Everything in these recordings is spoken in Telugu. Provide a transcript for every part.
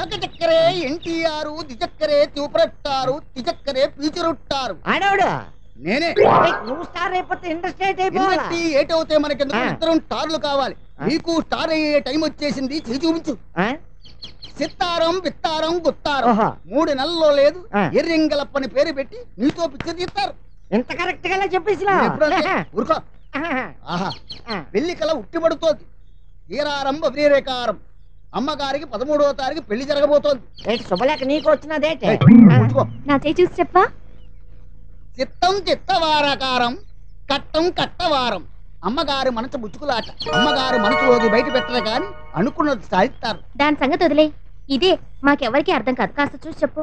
ఎకచక్కరే ఎన్టీఆర్, దిచక్కరే చూపరట్టారు, తిచక్కరే పీచురుట్టారు. ఆడవుడు నేనే. నువ్వు స్టార్ అయిపోతే ఇండస్ట్రీ అయిపోవాలి. ఏటవుతే మనకెందుకు ఇద్దరం స్టార్లు కావాలి. నీకు స్టార్ అయ్యే టైం వచ్చేసింది. చేయి చూపించు. సిత్తారం, బిత్తారం, గుత్తారం 3 నెలల్లో లేదు. ఎర్రింగలప్పని పేరు పెట్టి నీతో పిక్చర్ తీస్తారు. ఎంత కరెక్ట్ గా చెప్పేసి ఊరుకో. ఆహా, పెళ్లి కల ఉట్టిపడుతోంది. తీరారంభ వీరేకారం. అమ్మగారికి 13వ తారీఖు పెళ్లి జరగబోతోంది. శుభలేఖ నీకు వచ్చినదేటే. నా చేయి చూసి చెప్పా. చిత్తం చిత్తవారకారం, కట్టం కట్టవారం. అమ్మగారి మనసు ముచ్చుకులాట. అమ్మగారి మనసులోకి బయట పెట్టరు కానీ అనుకున్నది సాధిస్తారు. దాని సంగతి వదిలే. ఇదే మాకెవరికి అర్థం కాదు. కాస్త చూసి చెప్పు.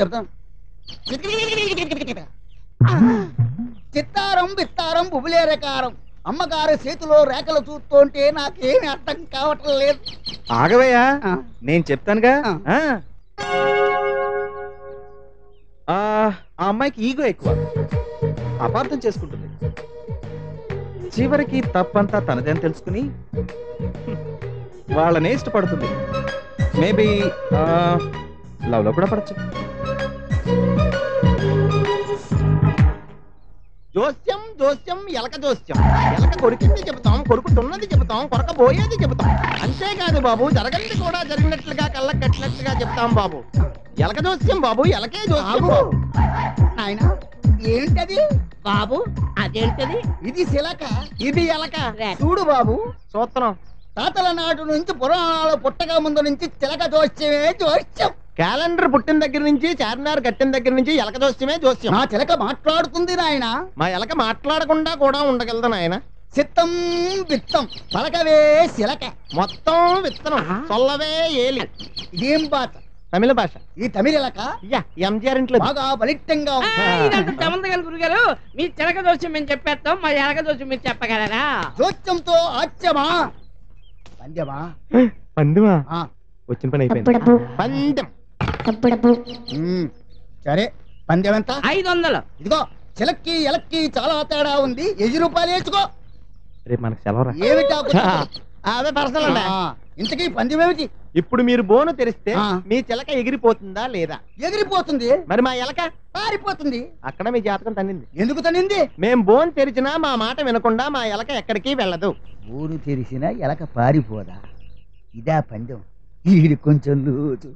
చెప్తాను. చిత్తారం, బిత్తారం, బుబులేరకారం. అమ్మగారి చేతిలో రేఖలు చూస్తుంటే నాకేమి అర్థం కావటం లేదు. ఆగవయ్యా, నేను చెప్తానుగా. ఆ అమ్మాయికి ఈగో ఎక్కువ, అపార్థం చేసుకుంటుంది. చివరికి తప్పంతా తనదేని తెలుసుకుని వాళ్ళనే ఇష్టపడుతుంది. మేబీ లవ్ లో కూడా పడచ్చు. జోస్యం జోస్యం ఎలక జోస్యం. ఎలక కొరికింది చెబుతాం, కొరుకుతున్నది చెబుతాం, కొరకబోయేది చెబుతాం. అంతేకాదు బాబు, జరగంది కూడా జరిగినట్లుగా కళ్ళకు కట్టినట్లుగా చెప్తాం బాబు. ఎలక జోస్యం బాబు, ఎలకే జోస్యం బాబు. ఆయన ఏంటది బాబు? అదేంటది? ఇది శిలక, ఇది ఎలక. చూడు బాబు, సూత్రం. తాతల నాటు నుంచి పురాణాలు పుట్టగా ముందు నుంచి చిలక జోస్యమే జోస్యం. క్యాలెండర్ పుట్టిన దగ్గర నుంచి చార్మినార్ కట్టిన దగ్గర నుంచి ఎలక జోస్యమే జోస్యం. నా చిలక మాట్లాడుతుంది నాయన. మా ఎలక మాట్లాడకుండా కూడా ఉండగలదు నాయన. చిత్తం విత్తం పలకవే శిలక, మొత్తం విత్తనం సొల్లవే ఏలి. ఇదేం భాష? తమిళ భాష. ఈ తమిళ ఎలక ఎంజిఆర్ ఇంట్లో బాగా బలిష్టంగా గురుగారు, మీ చిలక దోషం మేము చెప్పేస్తాం, మా ఎలక దోషం మీరు చెప్పగలరా? జోస్యంతో ఆచ్యమా పంద్యమా? పందెమా? వచ్చిన పని అయిపోయింది. పందెం. సరే, పందెం ఎంత? 500. ఇదిగో, చిలక్కి ఎలక్కి చాలా తేడా ఉంది. 1000 రూపాయలు వేసుకో. రేపు మనకు సెలవు. ఏమిటా? అదే పర్సనల్ అండి. ఇంతకీ పందెం ఏమిటి? ఇప్పుడు మీరు బోను తెరిస్తే మీ చిలక ఎగిరిపోతుందా లేదా? ఎగిరిపోతుంది. మరి మా ఎలక పారిపోతుంది. అక్కడ మీ జాతకం తన్నింది. ఎందుకు తన్నింది? మేం బోన్ తెరిచినా మా మాట వినకుండా మా ఎలక ఎక్కడికి వెళ్ళదు. ఊరు తెరిసినా ఎలక పారిపోదా? ఇదా పందెం. ఈడు కొంచెం లూజు.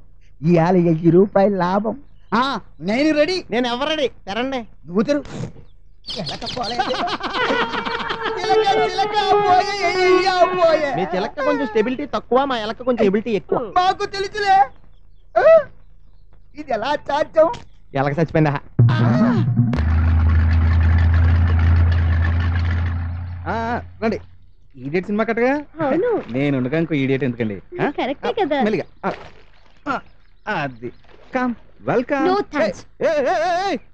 ఇవాళ 1000 రూపాయలు లాభం. నేను రెడీ. నేను ఎవరెడీ? తెరండి. నువ్వు తెరు. మీ చిలక కొంచెం స్టెబిలిటీ తక్కువ, మా ఎలక కొంచెం ఎబిలిటీ ఎక్కువ. మాకు తెలుసులే. ఇది ఎలా చాచం? ఎలక చచ్చిపోయిందా? రండి. ఈడియట్ సినిమా కట్టగా నేను ఉండగా ఇంకో ఈడియట్ ఎందుకండి? కరెక్టే కదా. అది కమ్ వెల్కమ్.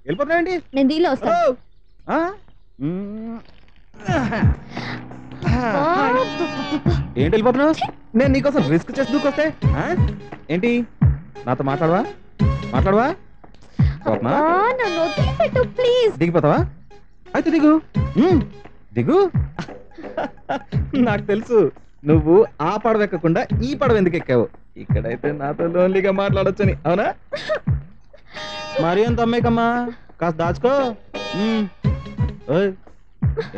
వెళ్ళిపోతున్నాయండి. నేను దీనిలో వస్తాను. ఏంటి వెళ్ళిపోతున్నావు? నేను నీకోసం రిస్క్ చేసి దూకొస్తే ఏంటి? నాతో మాట్లాడవా? దిగిపోతావా? అయితే దిగు. దిగు. నాకు తెలుసు నువ్వు ఆ పడవ ఎక్కకుండా ఈ పడవ ఎందుకు ఎక్కావు. ఇక్కడైతే నాతో లోన్లీగా మాట్లాడొచ్చని. అవునా? మరి ఎంత అమ్మాయికమ్మా, కాస్త దాచుకో.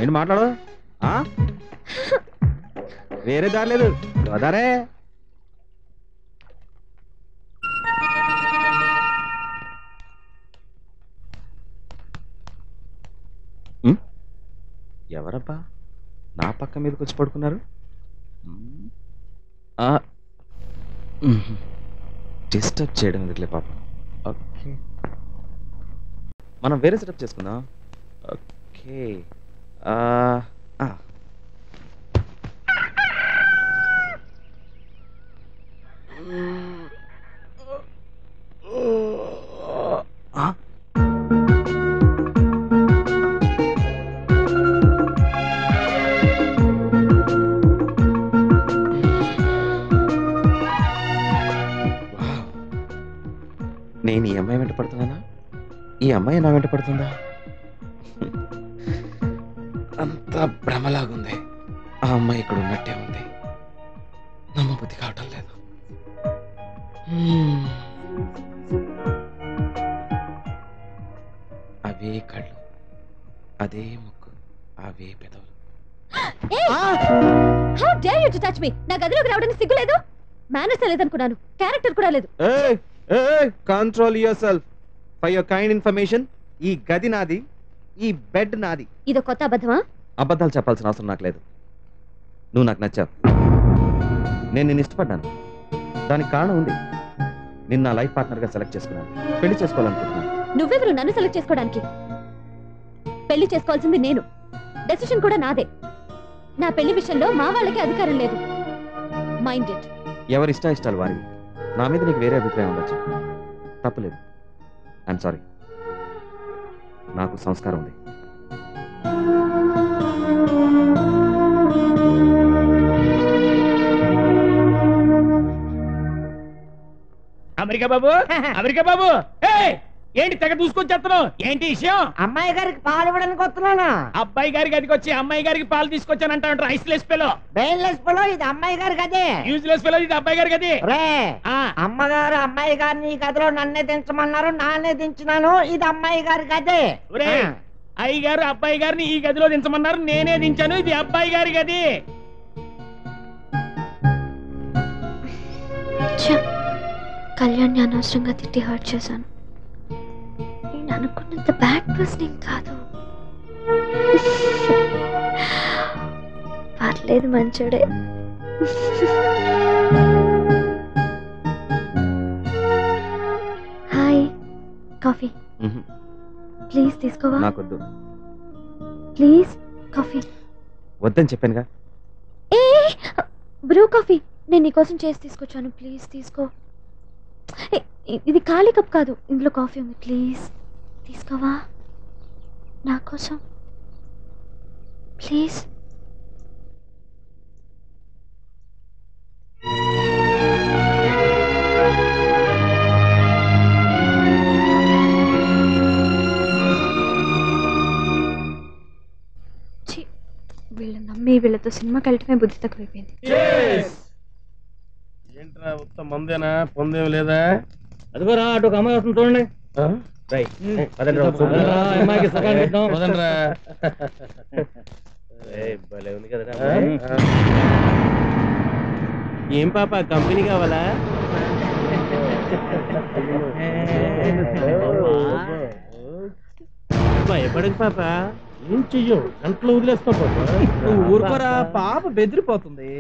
ఏంటి మాట్లాడు? వేరే దారి లేదు. గోదారే. ఎవరబ్బా నా పక్క మీదకి వచ్చి పడుకున్నారు? డిస్టర్బ్ చేయడం ఎందుకులే పాపం. ఓకే, మనం వేరే సెటప్ చేసుకుందాం. ఓకే, నేను ఈ అమ్మాయి వెంట పడుతున్నానా? ఈ అమ్మాయి నా వెంట పడుతుందా? అంతా భ్రమలాగుంది. ఆ అమ్మాయి ఇక్కడ ఉన్నట్టే ఉంది. నమ్మబుద్ధి కావటం లేదు. అవే కళ్ళు, అదే ముక్కు, అవే పెదవులు. How dare you to touch me? నా గదిలోకి రావడానికి సిగ్గు లేదు? మేనర్స్ లేదనుకున్నాను, క్యారెక్టర్ కూడా లేదు. Control your self. For your kind information, ఈ గది నాది, ఈ బెడ్ నాది. ఇదో కొత్త అబద్ధమా? అబద్ధాలు చెప్పాల్సిన అవసరం నాకు లేదు. నువ్వు నాకు నచ్చావు, నేను నిన్ను ఇష్టపడ్డాను. దానికి కారణం ఉంది. నిన్ను నా లైఫ్ పార్ట్నర్గా సెలెక్ట్ చేసుకున్నాను, పెళ్లి చేసుకోవాలనుకుంటున్నాను. నువ్వెవరు నన్ను సెలెక్ట్ చేసుకోవడానికి? పెళ్లి చేసుకోవాల్సింది నేను, డెసిషన్ కూడా నాదే. నా పెళ్లి విషయంలో మా వాళ్ళకి అధికారం లేదు. Mind it. ఎవరి ఇష్టాలు వారివి. నా మీద నీకు వేరే అభిప్రాయం ఉండొచ్చు, తప్పులేదు. I'm sorry. నాకు సంస్కారం ఉంది. అమెరికా బాబు, అమెరికా బాబు, ఏంటి తెగ చూసుకొచ్చేస్తున్నావు? ఏంటి విషయం? అమ్మాయి గారికి పాలు ఇవ్వడానికి వస్తున్నాను. అబ్బాయి గారి గదికి వచ్చి అమ్మాయి గారికి పాలు తీసుకొచ్చానంట. ఐస్లెస్ పిలో, బెయిన్లెస్ పిలో, ఇది అమ్మాయి గారి గది. యూజ్లెస్ పిలో, ఇది అబ్బాయి గారి గది. అమ్మగారు అమ్మాయి గారిని ఈ గదిలో నన్నే దించమన్నారు, నాన్నే దించినాను. ఇది అమ్మాయి గారి గది. అయ్య గారు అబ్బాయి గారిని ఈ గదిలో దించమన్నారు, నేనే దించాను. ఇది అబ్బాయి గారి గది. కళ్యాణ్ని అనవసరంగా తిట్టి హర్ట్ చేశాను. నేను అనుకున్నంత బ్యాడ్ పర్సన్ కాదు. పర్లేదు, మంచోడే. హాయ్, కాఫీ ప్లీజ్ తీసుకోవా? నాకొద్దు. Please coffee. వద్దని చెప్పానుగా. ఏ బ్రూ కాఫీ నేను నీకోసం చేసి తీసుకొచ్చాను, ప్లీజ్ తీసుకో. ఇది ఖాళీ కప్ కాదు, ఇందులో కాఫీ ఉంది. ప్లీజ్ తీసుకోవా నా కోసం, ప్లీజ్. వీళ్ళని నమ్మి వీళ్ళతో సినిమాకి వెళ్ళటమే బుద్ధి తక్కువైపోయింది. ఏంట్రా ఉత్త మందేనా, పొందేం లేదా? అదిగోరా అటు ఒక అమ్మాయి వస్తుంది చూడండి. ఏం పాప, కంపెనీ కావాలా? భయపడకు పాప, ఏం చెయ్యం, గంటలో వదిలేస్తా పాప. నువ్వు ఊరుకోరా, పాప బెదిరిపోతుంది.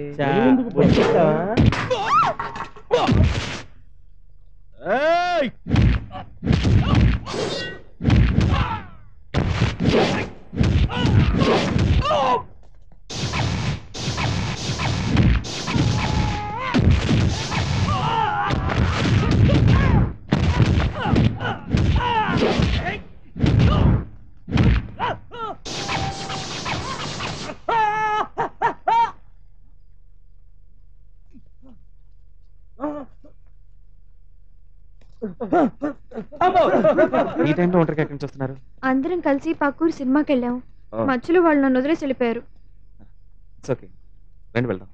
ఈ టైంలో ఒంటరికి ఎక్కడి నుంచి వస్తున్నారు? అందరం కలిసి పక్కూరు సినిమాకి వెళ్ళాము. మధ్యలో వాళ్ళు నన్ను వదిలేసి వెళ్ళిపోయారు. ఇట్స్ ఓకే, రండి వెళ్దాం.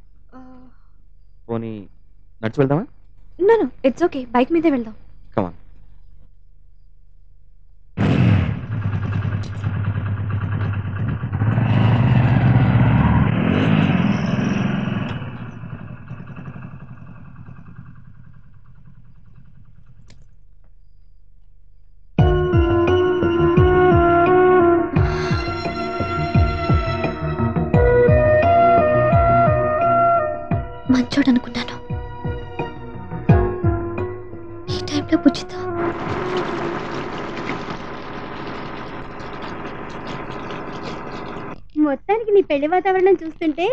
పోనీ నడిచి వెళ్దామా? నో ఇట్స్ ఓకే, బైక్ మీదే వెళ్దాం. కమాన్. మంచోడు అనుకున్నాను, ఈ టైంలో బుజ్జితో. మొత్తానికి నీ పెళ్లి వాతావరణం చూస్తుంటే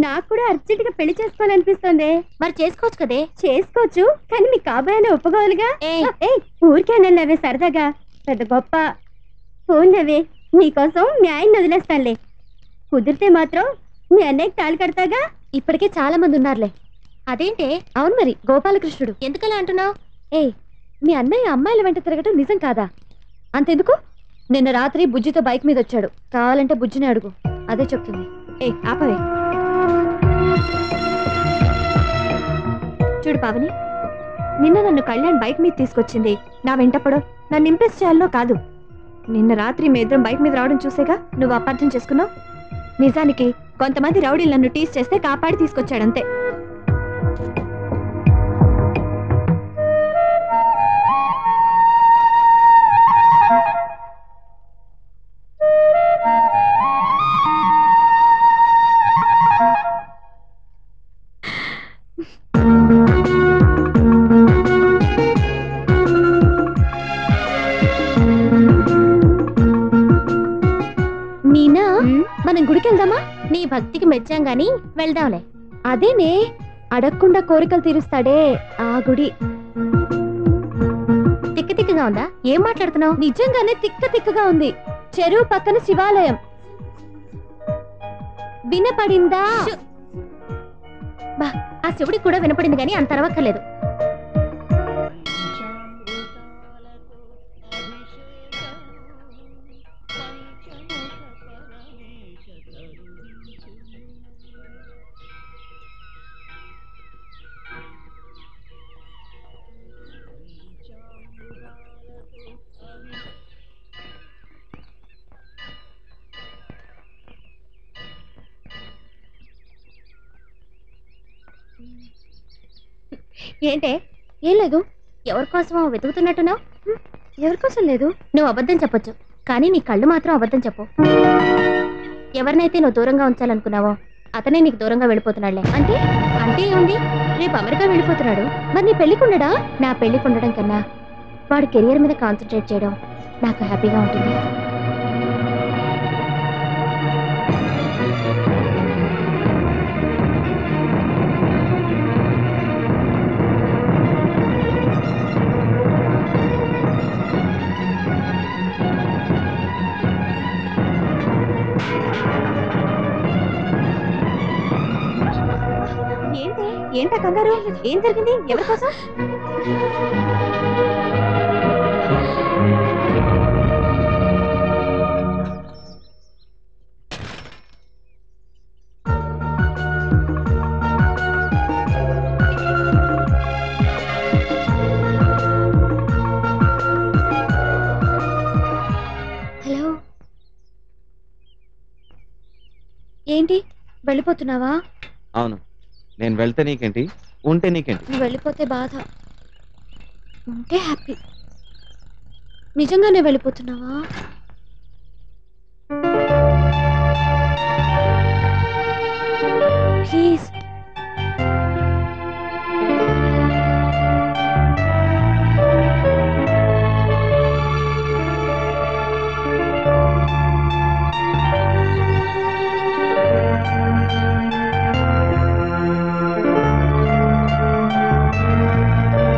నాకు కూడా అర్జెంట్ గా పెళ్లి చేసుకోవాలనిపిస్తుంది. మరి చేసుకోవచ్చు కదే? చేసుకోవచ్చు, కానీ మీ కాబోయే ఒప్పుకోవాలిగా. ఊరికే నవ్వే సరదాగా, పెద్ద గొప్ప ఫోన్ నవ్వే. నీకోసం మీ ఆయన్ని వదిలేస్తానులే, కుదిరితే మాత్రం మీ అన్నయ్యకి తాళి కడతాగా. ఇప్పటికే చాలా మంది ఉన్నారులే. అదేంటే? అవును మరి, గోపాలకృష్ణుడు. ఎందుకలా అంటున్నావు? మీ అన్నయ్య అమ్మాయిల వెంట తిరగటం నిజం కాదా? అంతెందుకు, నిన్న రాత్రి బుజ్జితో బైక్ మీద వచ్చాడు. కావాలంటే బుజ్జిని అడుగు, అదే చెప్తుంది. ఆపవే. చూడు పావని, నిన్న నన్ను కళ్యాణ్ బైక్ మీద తీసుకొచ్చింది నా వెంటపడో నన్ను ఇంప్రెస్ చేయాలో కాదు. నిన్న రాత్రి మీ ఇద్దరం బైక్ మీద రావడం చూసేగా నువ్వు అపార్థం చేసుకున్నావు. నిజానికి కొంతమంది రౌడీలు నన్ను టీస్ చేస్తే కాపాడి తీసుకొచ్చాడంతే. మీనా, మనం గుడికి వెళ్దామా? నీ భక్తికి మెచ్చాం గాని వెళ్దాంలే. అదేనే, అడగకుండా కోరికలు తీరుస్తాడే ఆ గుడి. తిక్క తిక్కగా ఉందా? ఏం మాట్లాడుతున్నావు? నిజంగానే తిక్క తిక్కగా ఉంది. చెరువు పక్కన శివాలయం. వినపడిందా? బా, ఆ శివుడికి కూడా వినపడింది గాని అంత అరవక్కర్లేదు. ఏంటే? ఏం లేదు. ఎవరి కోసమో వెతుకుతున్నట్టున్నావు. ఎవరి కోసం లేదు. నువ్వు అబద్ధం చెప్పొచ్చు కానీ నీ కళ్ళు మాత్రం అబద్ధం చెప్పు. ఎవరినైతే నువ్వు దూరంగా ఉంచాలనుకున్నావో అతనే నీకు దూరంగా వెళ్ళిపోతున్నాడులే. అంటే అంటే ఏముంది? రేపు అమెరికా వెళ్ళిపోతున్నాడు. మరి నీ పెళ్లికుండడా? నా పెళ్లికుండడం కన్నా వాడి కెరియర్ మీద కాన్సన్ట్రేట్ చేయడం నాకు హ్యాపీగా ఉంటుంది. ఏంటా కంగారు? ఏం జరిగింది? ఎవరి కోసం? హలో, ఏంటి వెళ్ళిపోతున్నావా? అవును, నేను వెళ్తే నీకేంటి, ఉంటే నీకేంటి? నువ్వు వెళ్ళిపోతే బాధ, ఉంటే హ్యాపీ. నిజంగానే వెళ్ళిపోతున్నావా? ప్లీజ్